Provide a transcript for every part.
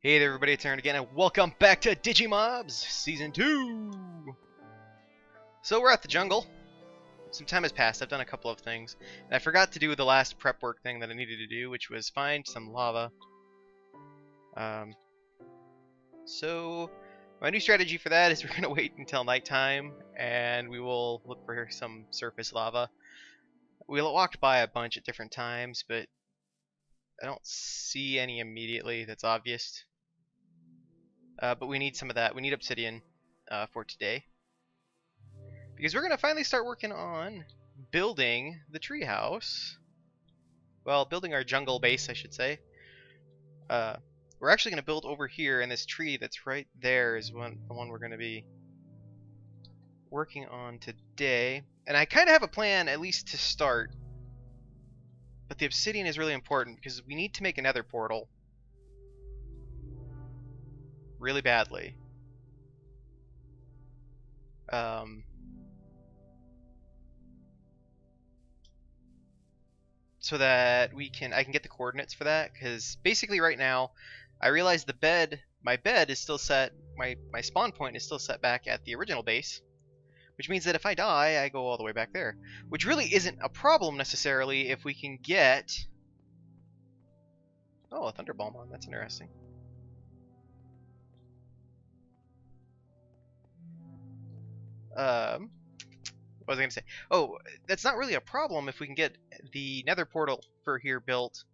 Hey there everybody, it's Aaron again, and welcome back to Digimobs Season 2! So we're at the jungle. Some time has passed, I've done a couple of things. And I forgot to do the last prep work thing that I needed to do, which was find some lava. So my new strategy for that is we're going to wait until nighttime, and we will look for some surface lava. We walked by a bunch at different times, but I don't see any immediately that's obvious. But we need some of that. We need obsidian for today. Because we're going to finally start working on building the treehouse. Well, building our jungle base, I should say. We're actually going to build over here, and this tree that's right there is the one we're going to be working on today. And I kind of have a plan, at least to start. But the obsidian is really important, because we need to make another portal. Really badly. So that I can get the coordinates for that, because basically right now I realize my bed is still set, my spawn point is still set back at the original base, which means that if I die I go all the way back there, which really isn't a problem necessarily if we can get a thunder bomb on. That's interesting. What was I going to say? Oh, that's not really a problem if we can get the nether portal for here built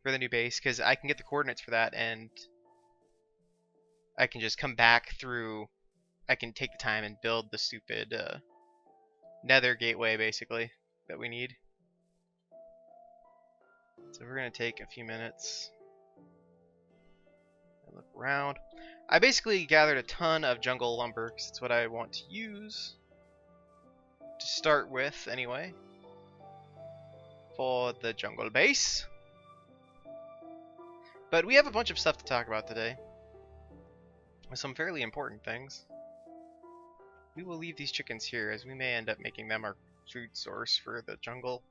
for the new base, because I can get the coordinates for that, and I can just come back through. I can take the time and build the stupid nether gateway, basically, that we need. So we're going to take a few minutes and look around. I basically gathered a ton of jungle lumber, because it's what I want to use to start with anyway for the jungle base. But we have a bunch of stuff to talk about today, with some fairly important things. We will leave these chickens here, as we may end up making them our food source for the jungle.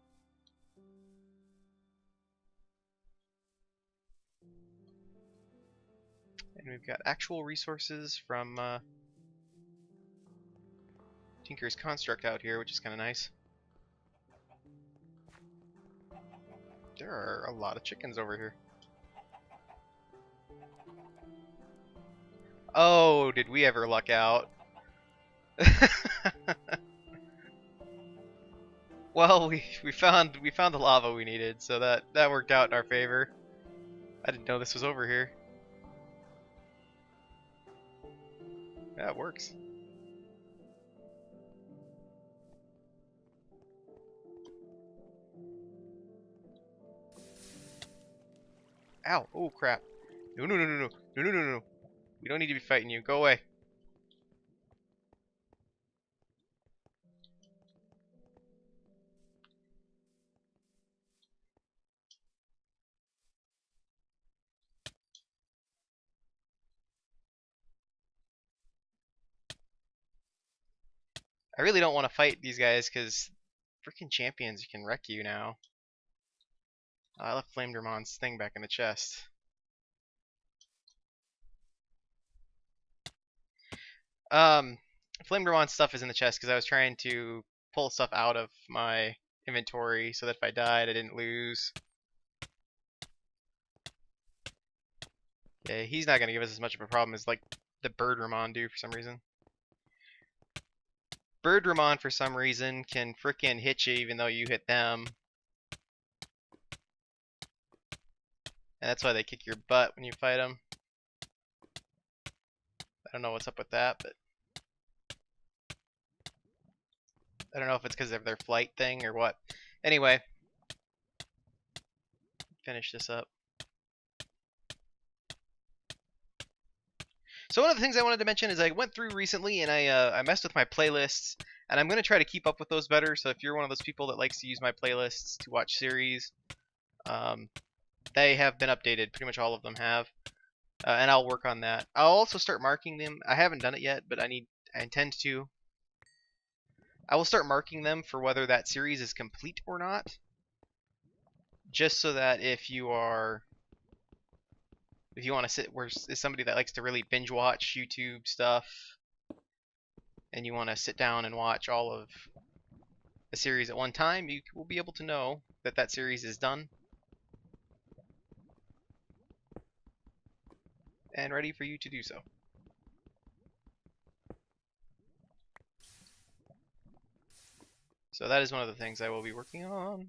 And we've got actual resources from Tinker's Construct out here, which is kind of nice. There are a lot of chickens over here. Oh, did we ever luck out? Well, we found the lava we needed, so that worked out in our favor. I didn't know this was over here. Yeah, it works. Ow! Oh crap! No! No! No! No! No! No! No! No! No! We don't need to be fighting you. Go away. I really don't want to fight these guys because freaking champions can wreck you now. I left Flamedramon's thing back in the chest. Flamedramon's stuff is in the chest because I was trying to pull stuff out of my inventory so that if I died I didn't lose. Yeah, he's not going to give us as much of a problem as like the Birdramon do for some reason. Birdramon for some reason can frickin' hit you even though you hit them. And that's why they kick your butt when you fight them. I don't know what's up with that, but I don't know if it's because of their flight thing or what. Anyway, finish this up. So one of the things I wanted to mention is I went through recently and I messed with my playlists, and I'm going to try to keep up with those better. So if you're one of those people that likes to use my playlists to watch series, they have been updated. Pretty much all of them have, and I'll work on that. I'll also start marking them. I haven't done it yet, but I intend to. I will start marking them for whether that series is complete or not, just so that if you if you want to sit, where is somebody that likes to really binge watch YouTube stuff, and you want to sit down and watch all of a series at one time, you will be able to know that that series is done and ready for you to do so. So that is one of the things I will be working on.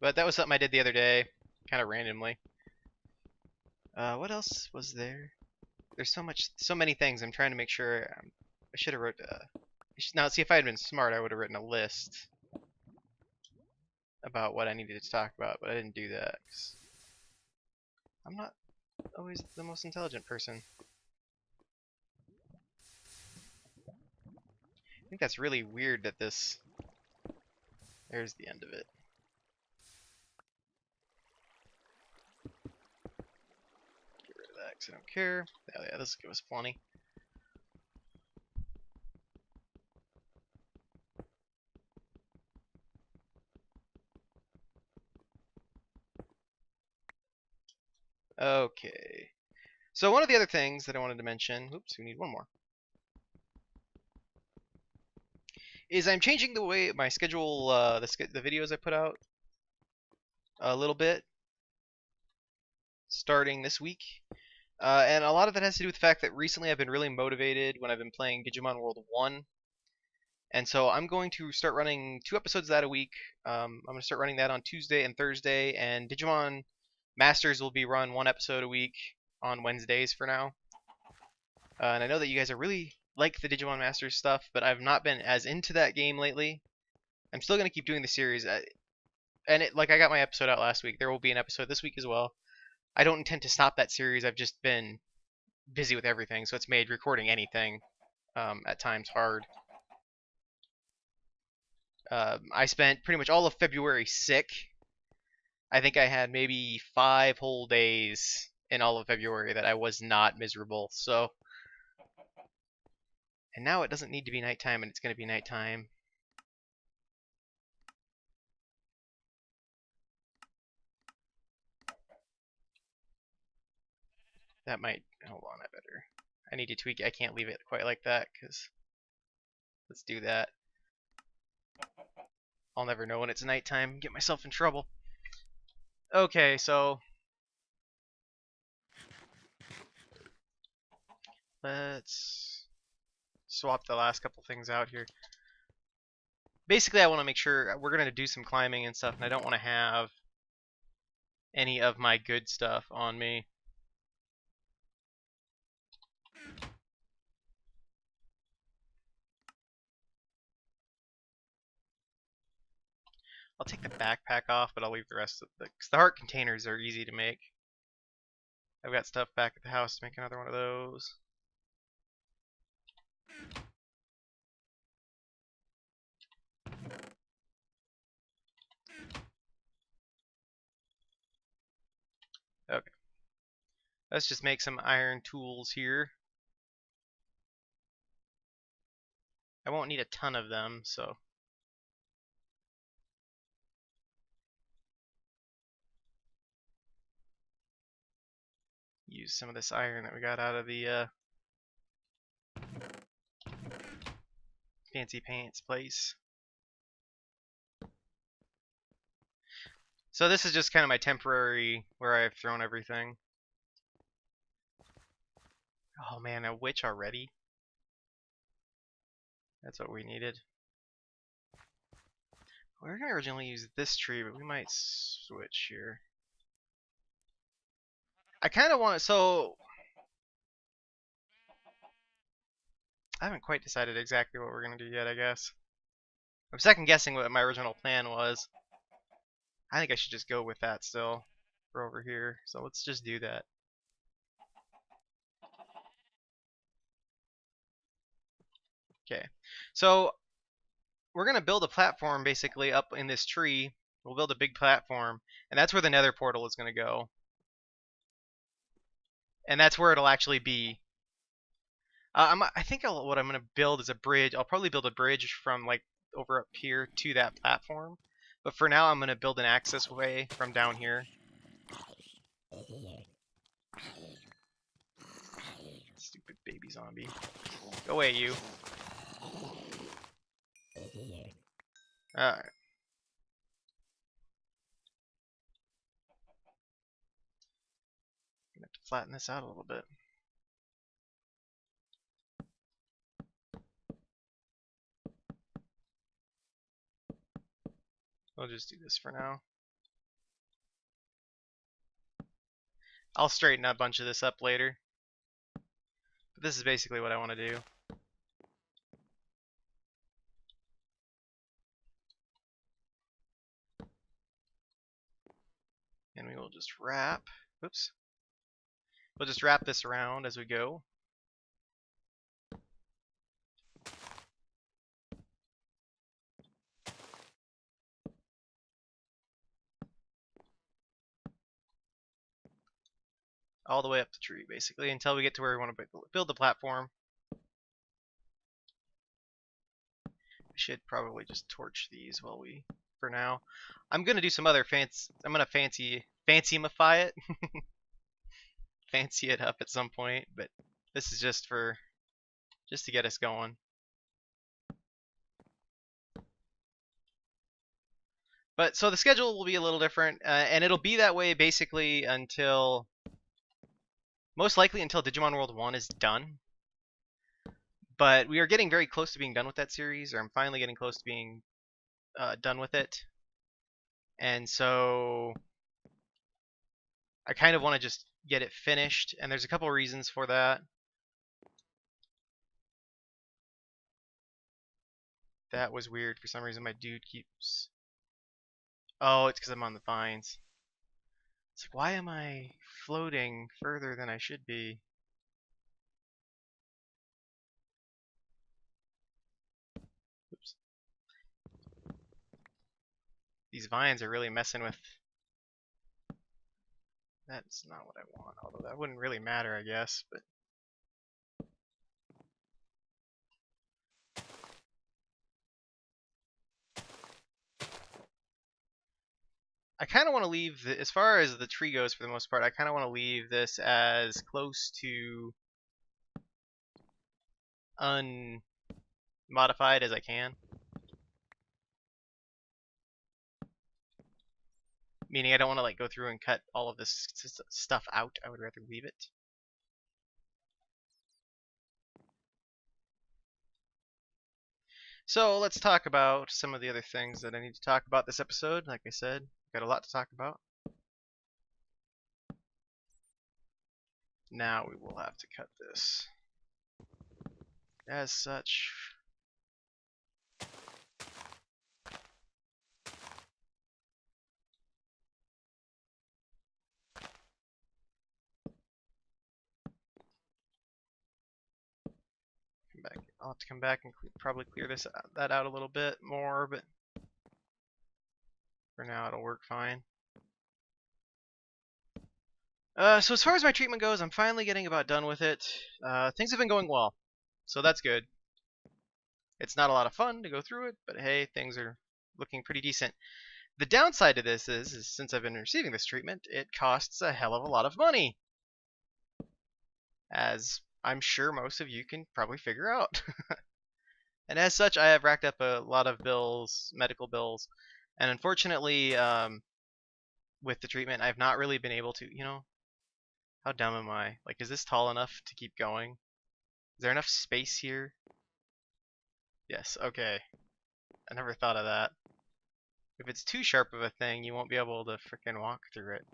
But that was something I did the other day, kind of randomly. What else was there? There's so many things. I'm trying to make sure. I should have wrote. Now, see, if I had been smart, I would have written a list about what I needed to talk about, but I didn't do that. 'Cause I'm not always the most intelligent person. I think that's really weird that this. There's the end of it. Get rid of that because I don't care. Oh yeah, this will give us plenty. Okay. So one of the other things that I wanted to mention, oops, we need one more, is I'm changing the way my schedule, the videos I put out a little bit, starting this week. And a lot of that has to do with the fact that recently I've been really motivated when I've been playing Digimon World 1. And so I'm going to start running 2 episodes of that a week. I'm going to start running that on Tuesday and Thursday, and Digimon Masters will be run 1 episode a week on Wednesdays for now. And I know that you guys are really like the Digimon Masters stuff, but I've not been as into that game lately. I'm still going to keep doing the series. And like I got my episode out last week. There will be an episode this week as well. I don't intend to stop that series. I've just been busy with everything, so it's made recording anything at times hard. I spent pretty much all of February sick. I think I had maybe 5 whole days in all of February that I was not miserable. So, and now it doesn't need to be nighttime, and it's going to be nighttime. That might, hold on, I need to tweak it. I can't leave it quite like that, because, let's do that. I'll never know when it's nighttime and get myself in trouble. Okay, so let's swap the last couple things out here. Basically, I want to make sure we're going to do some climbing and stuff, and I don't want to have any of my good stuff on me. I'll take the backpack off, but I'll leave the rest of because the heart containers are easy to make. I've got stuff back at the house to make another one of those. Okay. Let's just make some iron tools here. I won't need a ton of them, so. Use some of this iron that we got out of the Fancy Pants place. So this is just kind of my temporary where I've thrown everything. Oh man, a witch already? That's what we needed. We were gonna originally use this tree, but we might switch here. I kind of want, so I haven't quite decided exactly what we're gonna do yet, I guess. I'm second guessing what my original plan was. I think I should just go with that still for over here. So let's just do that. Okay. So we're gonna build a platform basically up in this tree. We'll build a big platform, and that's where the nether portal is gonna go. And that's where it'll actually be. I think what I'm gonna build is a bridge. I'll probably build a bridge from like over up here to that platform. But for now, I'm gonna build an access way from down here. Stupid baby zombie. Go away, you. Alright. Gonna have to flatten this out a little bit. I'll just do this for now. I'll straighten a bunch of this up later. But this is basically what I want to do. And we will just wrap. Oops. We'll just wrap this around as we go. All the way up the tree, basically, until we get to where we want to build the platform. I should probably just torch these while we, for now. I'm gonna do some other I'm gonna fancy-ify it, fancy it up at some point. But this is just to get us going. But so the schedule will be a little different, and it'll be that way basically until, most likely until Digimon World 1 is done. But we are getting very close to being done with that series, or I'm finally getting close to being done with it. And so I kind of want to just get it finished, and there's a couple of reasons for that. That was weird. For some reason my dude keeps... Oh, it's because I'm on the vines. It's like, why am I floating further than I should be? Oops. These vines are really messing with... That's not what I want, although that wouldn't really matter, I guess, but... I kind of want to leave, as far as the tree goes for the most part, I kind of want to leave this as close to unmodified as I can. Meaning I don't want to like go through and cut all of this stuff out. I would rather leave it. So let's talk about some of the other things that I need to talk about this episode. Like I said, got a lot to talk about. Now we will have to cut this. As such, come back. I'll have to come back and probably clear that out a little bit more, but for now it'll work fine. So as far as my treatment goes, I'm finally getting about done with it. Things have been going well, so that's good. It's not a lot of fun to go through it, but hey, things are looking pretty decent. The downside to this is since I've been receiving this treatment, it costs a hell of a lot of money. As I'm sure most of you can probably figure out. And as such, I have racked up a lot of bills, medical bills, and unfortunately, with the treatment, I've not really been able to, how dumb am I? Like, is this tall enough to keep going? Is there enough space here? Yes, okay. I never thought of that. If it's too sharp of a thing, you won't be able to frickin' walk through it.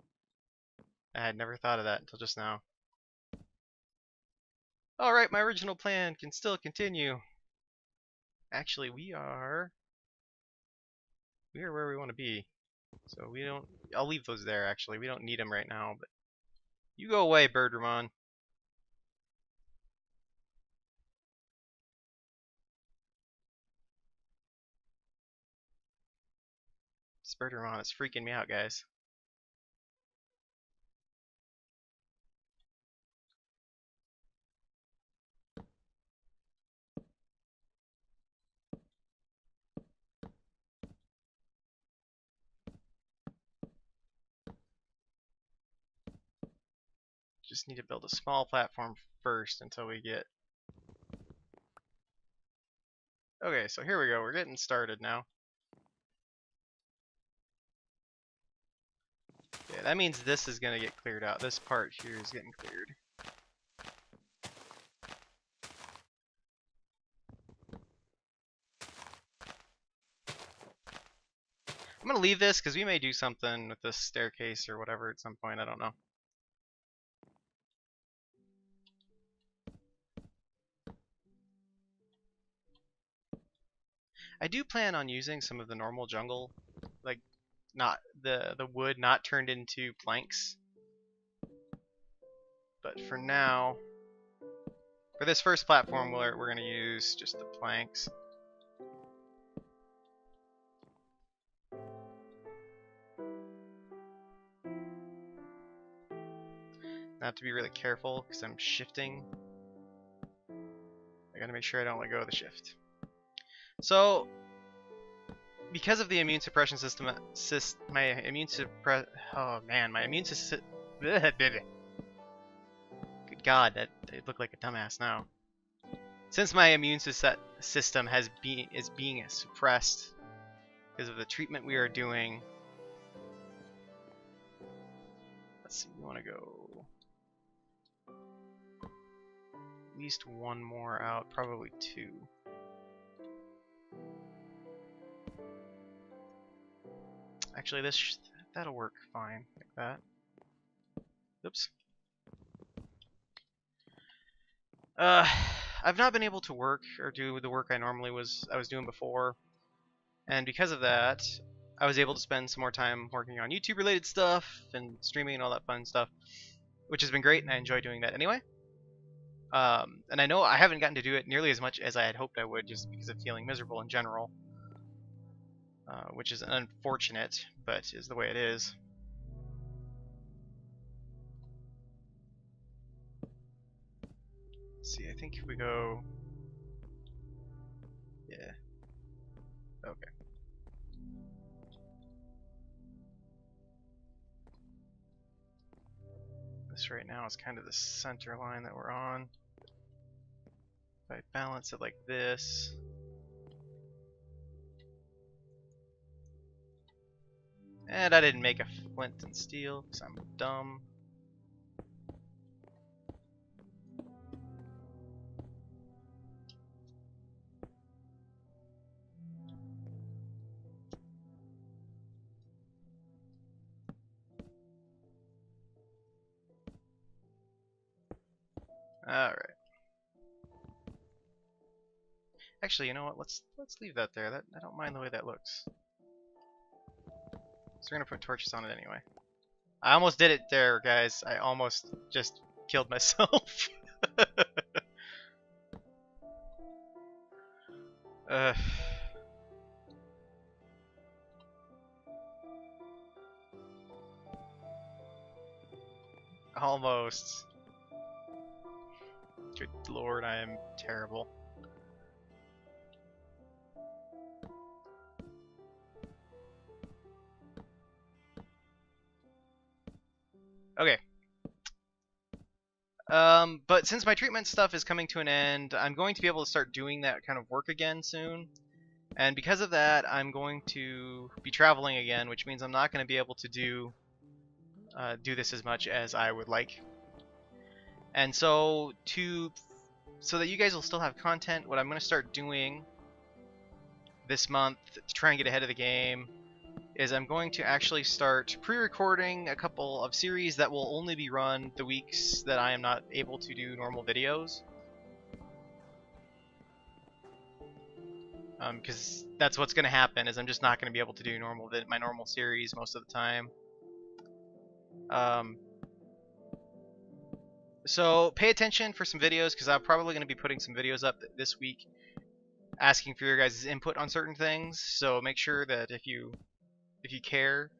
I had never thought of that until just now. Alright, my original plan can still continue. Actually, we are where we want to be. So we don't... I'll leave those there, actually. We don't need them right now, but... You go away, Birdramon. This Birdramon is freaking me out, guys. just need to build a small platform first until we get... Okay, so here we go. We're getting started now. Yeah, that means this is going to get cleared out. This part here is getting cleared. I'm going to leave this because we may do something with this staircase or whatever at some point. I don't know. I do plan on using some of the normal jungle, like not the wood not turned into planks. But for now, for this first platform, we're going to use just the planks. I have to be really careful because I'm shifting. I gotta make sure I don't let go of the shift. So, because of the immune suppression system, my immune system. Good God, that I look like a dumbass now. Since my immune system is being suppressed because of the treatment we are doing. Let's see, we want to go at least one more out, probably two. Actually, that'll work fine like that. Oops. I've not been able to work or do the work I was doing before, and because of that, I was able to spend some more time working on YouTube related stuff and streaming and all that fun stuff, which has been great, and I enjoy doing that anyway. And I know I haven't gotten to do it nearly as much as I had hoped I would, just because of feeling miserable in general, which is unfortunate, but is the way it is. Let's see, I think if we go... Yeah. Okay. This right now is kind of the center line that we're on. If I balance it like this... And I didn't make a flint and steel because I'm dumb. All right. Actually, you know what? Let's leave that there. I don't mind the way that looks. So we're gonna put torches on it anyway. I almost did it there, guys. I almost just killed myself. uh, almost. Good lord, I am terrible. Okay. But since my treatment stuff is coming to an end, I'm going to be able to start doing that kind of work again soon. And because of that, I'm going to be traveling again, which means I'm not going to be able to do this as much as I would like. And so that you guys will still have content, what I'm going to start doing this month to try and get ahead of the game is I'm going to actually start pre-recording a couple of series that will only be run the weeks that I am not able to do normal videos. Because that's what's going to happen, is I'm just not going to be able to do my normal series most of the time. So pay attention for some videos, because I'm probably going to be putting some videos up this week asking for your guys' input on certain things. So make sure that if you care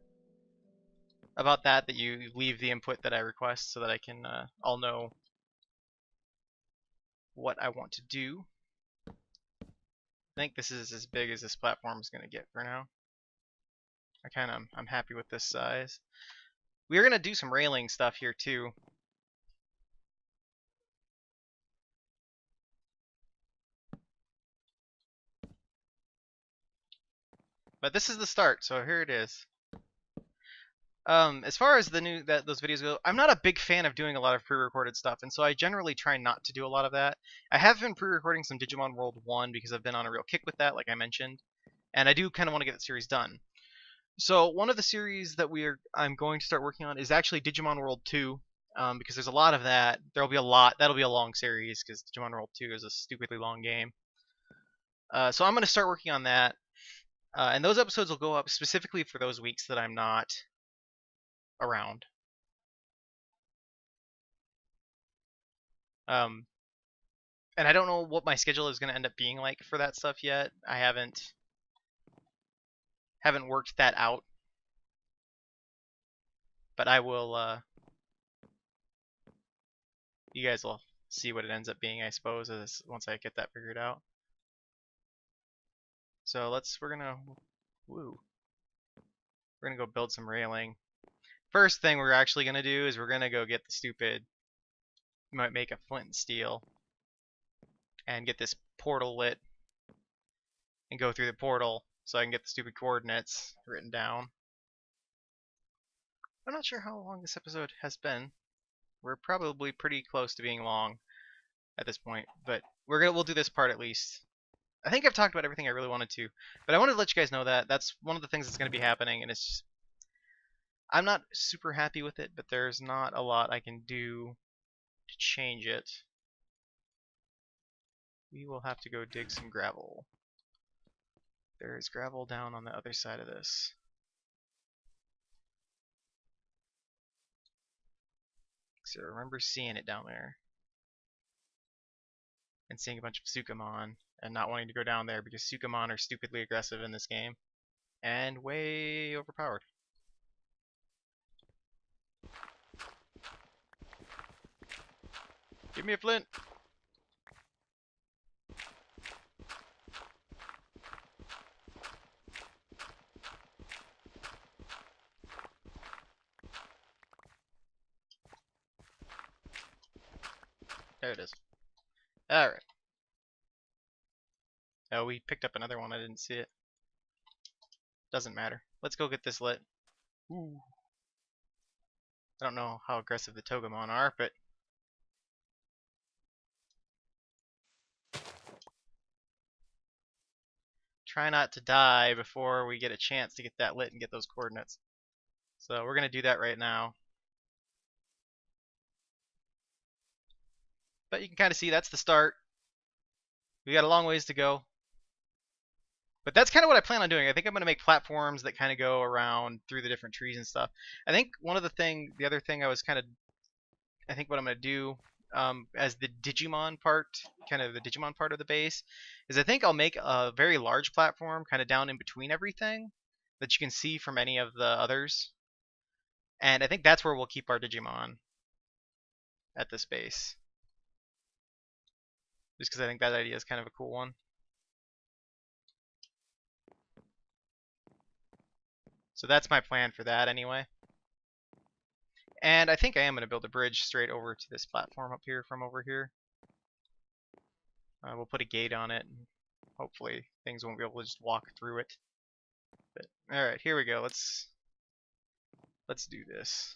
about that you leave the input that I request, so that I can all know what I want to do. I think this is as big as this platform is going to get for now. I'm happy with this size. We're going to do some railing stuff here too. But this is the start, so here it is. As far as those videos go, I'm not a big fan of doing a lot of pre-recorded stuff, and so I generally try not to do a lot of that. I have been pre-recording some Digimon World 1 because I've been on a real kick with that, like I mentioned, and I do kind of want to get the series done. So one of the series that I'm going to start working on is actually Digimon World 2, because there's a lot of that. There'll be a lot. That'll be a long series because Digimon World 2 is a stupidly long game. So I'm going to start working on that, and those episodes will go up specifically for those weeks that I'm not around. Um, and I don't know what my schedule is going to end up being like for that stuff yet. I haven't worked that out, but I will. You guys will see what it ends up being, I suppose, once I get that figured out. So we're gonna go build some railing. First thing we're actually gonna do is we're gonna go get the stupid. Might make a flint and steel and get this portal lit and go through the portal so I can get the stupid coordinates written down. I'm not sure how long this episode has been. We're probably pretty close to being long at this point, but we'll do this part at least. I think I've talked about everything I really wanted to, but I wanted to let you guys know that that's one of the things that's going to be happening, and it's just, I'm not super happy with it, but there's not a lot I can do to change it. We will have to go dig some gravel. There is gravel down on the other side of this. So I remember seeing it down there. And seeing a bunch of Sukamon and not wanting to go down there because Sukamon are stupidly aggressive in this game. And way overpowered. Give me a flint! There it is. Alright. Oh, we picked up another one. I didn't see it. Doesn't matter. Let's go get this lit. Ooh. I don't know how aggressive the Togemon are, but... Try not to die before we get a chance to get that lit and get those coordinates. So we're going to do that right now. But you can kind of see that's the start. We got a long ways to go. But that's kind of what I plan on doing. I think I'm going to make platforms that kind of go around through the different trees and stuff. I think the other thing I think what I'm going to do as the Digimon part, kind of the Digimon part of the base, is I think I'll make a very large platform kind of down in between everything that you can see from any of the others. And I think that's where we'll keep our Digimon at this base. Just because I think that idea is kind of a cool one. So that's my plan for that anyway. And I think I am going to build a bridge straight over to this platform up here from over here. We'll put a gate on it, and hopefully things won't be able to just walk through it. But alright, here we go. Let's do this.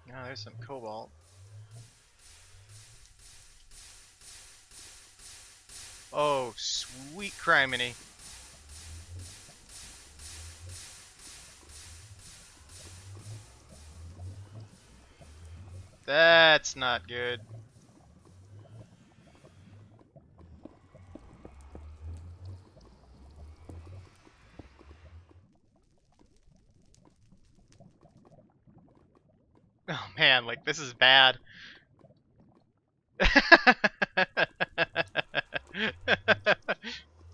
Now there's some cobalt. Oh, sweet criminy. That's not good. Oh man, like this is bad.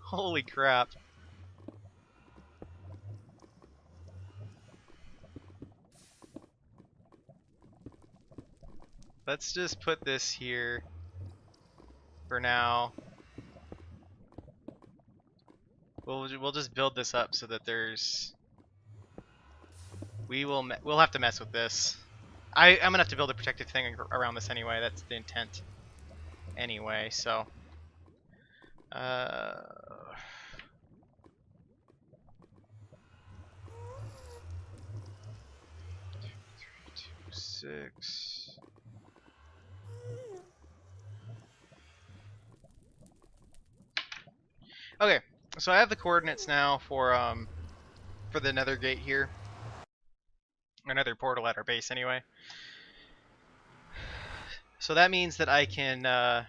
Holy crap. Let's just put this here for now. We'll just build this up so that there's we'll have to mess with this. I'm gonna have to build a protective thing around this anyway. That's the intent anyway. So, uh, 6. Okay, so I have the coordinates now for the nether gate here, another portal at our base anyway. So that means that I can,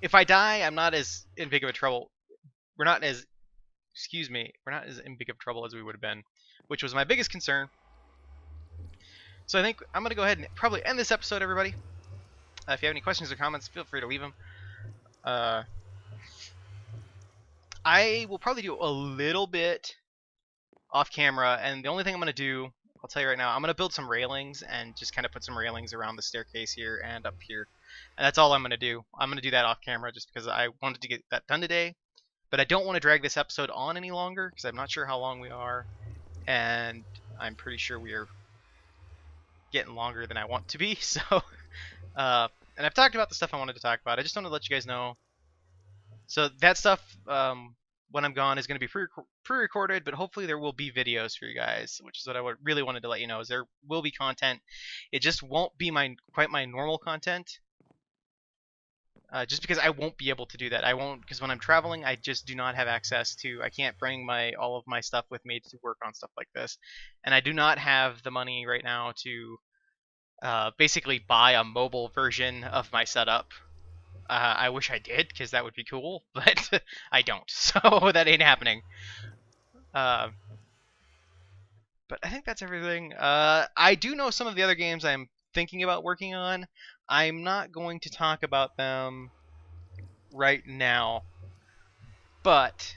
if I die, I'm not as in big of a trouble. We're not as, excuse me, we're not as in big of trouble as we would have been, which was my biggest concern. So I think I'm gonna go ahead and probably end this episode, everybody. If you have any questions or comments, feel free to leave them. I will probably do a little bit off camera, and the only thing I'm going to do, I'll tell you right now, I'm going to build some railings and just kind of put some railings around the staircase here and up here. And that's all I'm going to do. I'm going to do that off camera just because I wanted to get that done today. But I don't want to drag this episode on any longer because I'm not sure how long we are. And I'm pretty sure we are getting longer than I want to be. So, and I've talked about the stuff I wanted to talk about. I just wanted to let you guys know. So that stuff, when I'm gone, is going to be pre-recorded, but hopefully there will be videos for you guys, which is what I really wanted to let you know. Is there will be content. It just won't be quite my normal content, just because I won't be able to do that. I won't, because when I'm traveling, I just do not have access to. I can't bring all of my stuff with me to work on stuff like this, and I do not have the money right now to basically buy a mobile version of my setup. I wish I did, because that would be cool, but I don't, so that ain't happening. But I think that's everything. I do know some of the other games I'm thinking about working on. I'm not going to talk about them right now, but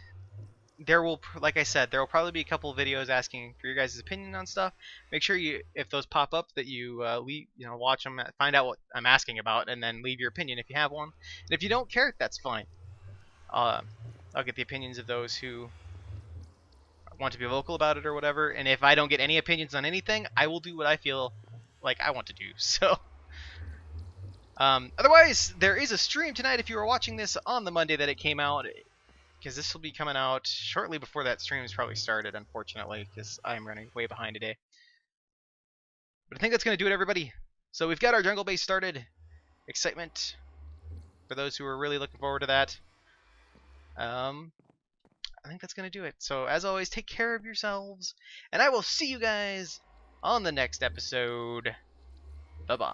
there will, like I said, there will probably be a couple of videos asking for your guys' opinion on stuff. Make sure you, if those pop up, that you watch them, find out what I'm asking about, and then leave your opinion if you have one. And if you don't care, that's fine. I'll get the opinions of those who want to be vocal about it or whatever. And if I don't get any opinions on anything, I will do what I feel like I want to do. So, otherwise, there is a stream tonight if you are watching this on the Monday that it came out. Because this will be coming out shortly before that stream has probably started, unfortunately, because I'm running way behind today. But I think that's going to do it, everybody. So we've got our jungle base started. Excitement for those who are really looking forward to that. I think that's going to do it. So as always, take care of yourselves, and I will see you guys on the next episode. Bye-bye.